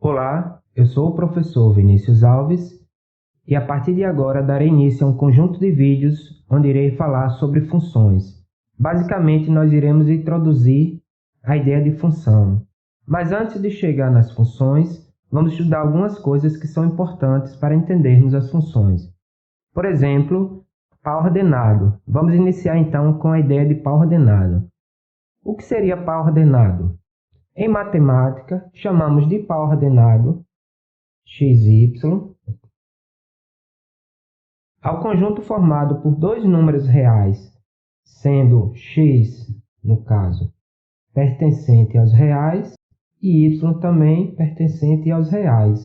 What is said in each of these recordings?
Olá, eu sou o professor Vinícius Alves e a partir de agora darei início a um conjunto de vídeos onde irei falar sobre funções. Basicamente, nós iremos introduzir a ideia de função. Mas antes de chegar nas funções, vamos estudar algumas coisas que são importantes para entendermos as funções. Por exemplo, par ordenado. Vamos iniciar então com a ideia de par ordenado. O que seria par ordenado? Em matemática, chamamos de par ordenado xy ao conjunto formado por dois números reais, sendo x, no caso, pertencente aos reais e y também pertencente aos reais.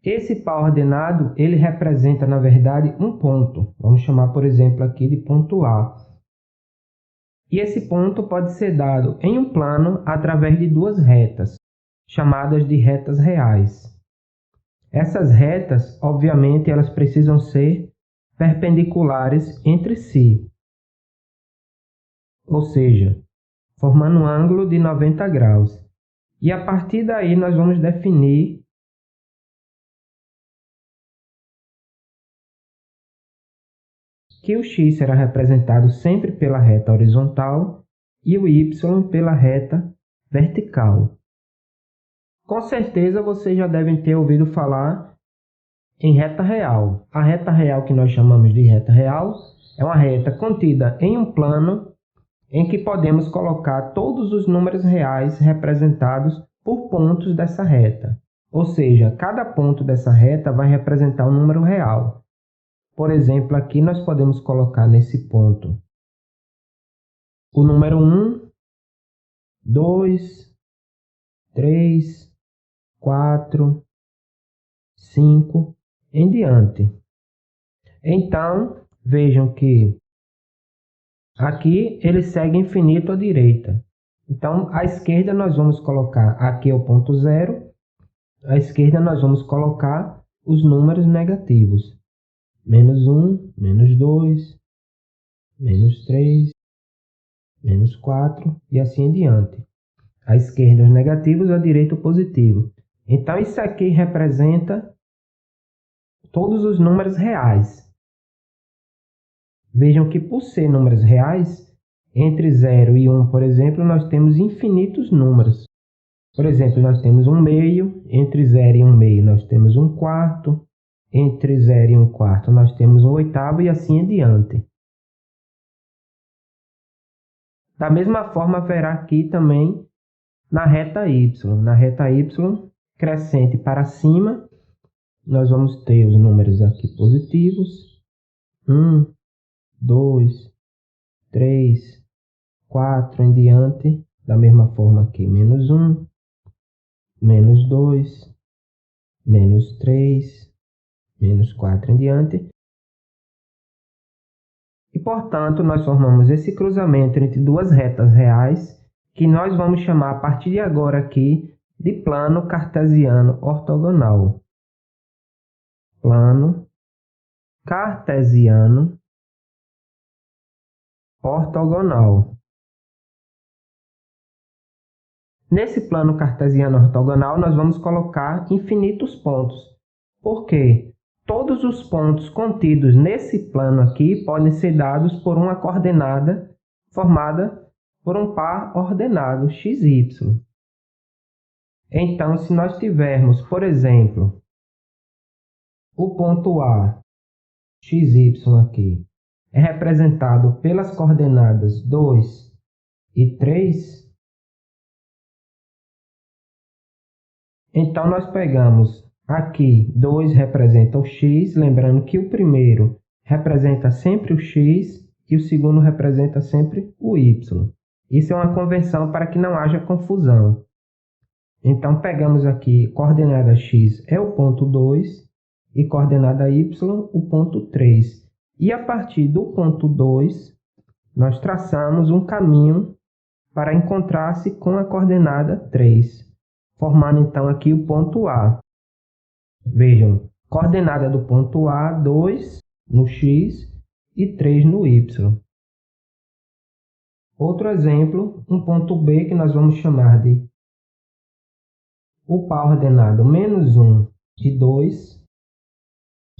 Esse par ordenado, ele representa, na verdade, um ponto. Vamos chamar, por exemplo, aqui de ponto A. E esse ponto pode ser dado em um plano através de duas retas, chamadas de retas reais. Essas retas, obviamente, elas precisam ser perpendiculares entre si, ou seja, formando um ângulo de 90 graus. E a partir daí nós vamos definir que o x será representado sempre pela reta horizontal e o y pela reta vertical. Com certeza vocês já devem ter ouvido falar em reta real. A reta real que nós chamamos de reta real é uma reta contida em um plano em que podemos colocar todos os números reais representados por pontos dessa reta. Ou seja, cada ponto dessa reta vai representar um número real. Por exemplo, aqui nós podemos colocar nesse ponto o número 1, 2, 3, 4, 5, em diante. Então, vejam que aqui ele segue infinito à direita. Então, à esquerda nós vamos colocar, aqui é o ponto 0, à esquerda nós vamos colocar os números negativos. Menos 1, menos 2, menos 3, menos 4 e assim em diante. À esquerda os negativos, à direita o positivo. Então, isso aqui representa todos os números reais. Vejam que por ser números reais, entre 0 e 1, por exemplo, nós temos infinitos números. Por exemplo, nós temos 1 meio, entre 0 e 1 meio nós temos 1 quarto, entre 0 e 1 quarto nós temos 1 oitavo e assim em diante. Da mesma forma, haverá aqui também na reta y. Na reta y, crescente para cima, nós vamos ter os números aqui positivos. 1, 2, 3, 4 em diante. Da mesma forma aqui, menos 1, menos 2, menos 3, menos 4 em diante. E, portanto, nós formamos esse cruzamento entre duas retas reais, que nós vamos chamar a partir de agora aqui de plano cartesiano ortogonal. Plano cartesiano ortogonal. Nesse plano cartesiano ortogonal, nós vamos colocar infinitos pontos. Por quê? Todos os pontos contidos nesse plano aqui podem ser dados por uma coordenada formada por um par ordenado xy. Então, se nós tivermos, por exemplo, o ponto A, xy aqui, é representado pelas coordenadas 2 e 3, então nós pegamos aqui 2 representa o x, lembrando que o primeiro representa sempre o x e o segundo representa sempre o y. Isso é uma convenção para que não haja confusão. Então, pegamos aqui coordenada x é o ponto 2 e coordenada y o ponto 3. E a partir do ponto 2, nós traçamos um caminho para encontrar-se com a coordenada 3, formando então aqui o ponto A. Vejam, coordenada do ponto A, 2 no x e 3 no y. Outro exemplo, um ponto B que nós vamos chamar de o par ordenado menos 1 e 2.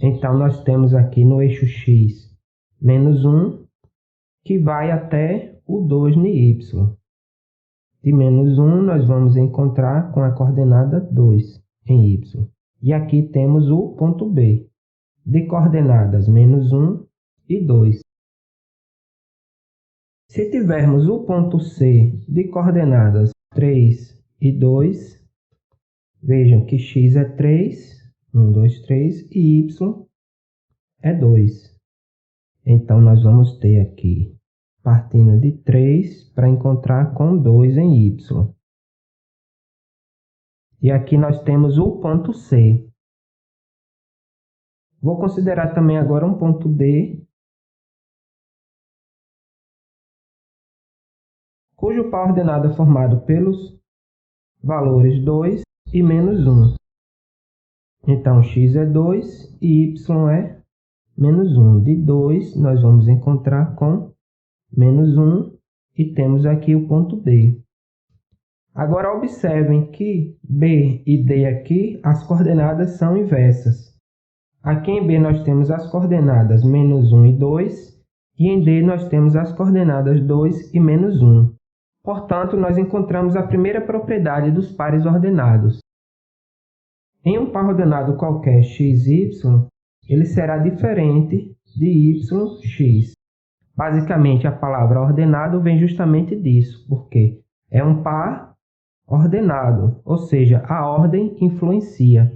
Então, nós temos aqui no eixo x menos 1, que vai até o 2 no y. De menos 1, nós vamos encontrar com a coordenada 2 em y. E aqui temos o ponto B, de coordenadas menos 1 e 2. Se tivermos o ponto C de coordenadas 3 e 2, vejam que x é 3, 1, 2, 3, e y é 2. Então, nós vamos ter aqui, partindo de 3, para encontrar com 2 em y. E aqui nós temos o ponto C. Vou considerar também agora um ponto D, cujo par ordenado é formado pelos valores 2 e menos 1. Então, x é 2 e y é menos 1. De 2, nós vamos encontrar com menos 1 e temos aqui o ponto D. Agora, observem que B e D aqui, as coordenadas são inversas. Aqui em B nós temos as coordenadas menos 1 e 2, e em D nós temos as coordenadas 2 e menos 1. Portanto, nós encontramos a primeira propriedade dos pares ordenados. Em um par ordenado qualquer x, y, ele será diferente de y, x. Basicamente, a palavra ordenado vem justamente disso, porque é um par ordenado, ou seja, a ordem influencia.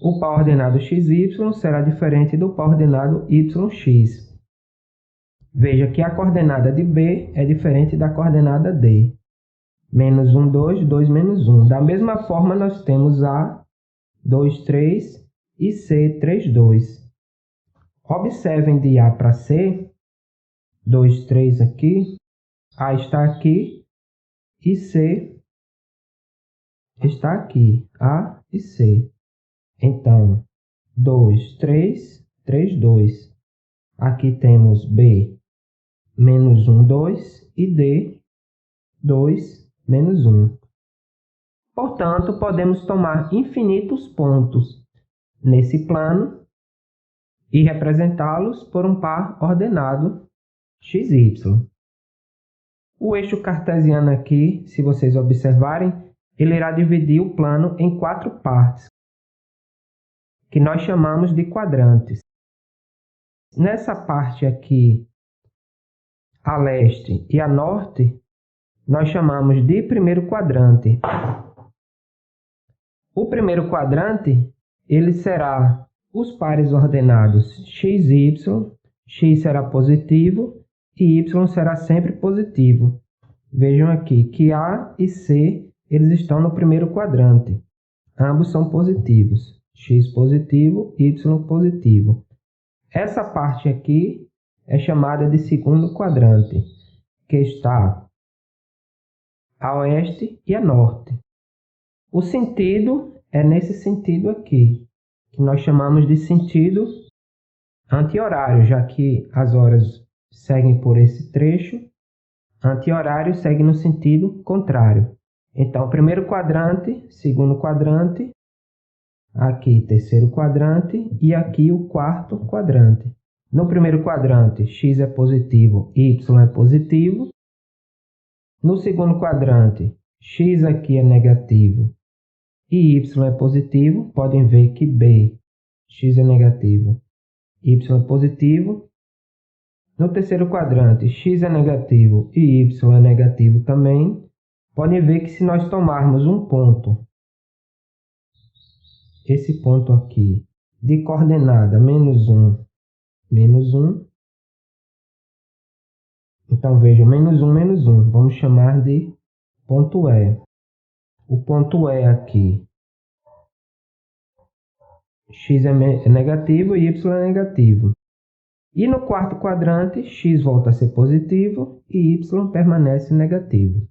O par ordenado xy será diferente do par ordenado yx. Veja que a coordenada de B é diferente da coordenada D. Menos 1, 2, 2, menos 1. Da mesma forma, nós temos A, 2, 3 e C, 3, 2. Observem de A para C, 2, 3 aqui, A está aqui e C está aqui, A e C. Então, 2, 3, 3, 2. Aqui temos B, menos 1, 2 e D, 2, menos 1. Portanto, podemos tomar infinitos pontos nesse plano e representá-los por um par ordenado xy. O eixo cartesiano aqui, se vocês observarem, ele irá dividir o plano em 4 partes, que nós chamamos de quadrantes. Nessa parte aqui, a leste e a norte, nós chamamos de primeiro quadrante. O primeiro quadrante, ele será os pares ordenados x, y, x será positivo e y será sempre positivo. Vejam aqui que A e C, eles estão no primeiro quadrante. Ambos são positivos. X positivo, y positivo. Essa parte aqui é chamada de segundo quadrante, que está a oeste e a norte. O sentido é nesse sentido aqui, que nós chamamos de sentido anti-horário, já que as horas seguem por esse trecho, anti-horário segue no sentido contrário. Então, primeiro quadrante, segundo quadrante, aqui terceiro quadrante e aqui o quarto quadrante. No primeiro quadrante, x é positivo, y é positivo. No segundo quadrante, x aqui é negativo e y é positivo. Podem ver que B, x é negativo, y é positivo. No terceiro quadrante, x é negativo e y é negativo também. Podem ver que se nós tomarmos um ponto, esse ponto aqui, de coordenada menos 1, menos 1. Então, vejam, menos 1, menos 1. Vamos chamar de ponto E. O ponto E aqui, x é negativo e y é negativo. E no quarto quadrante, x volta a ser positivo e y permanece negativo.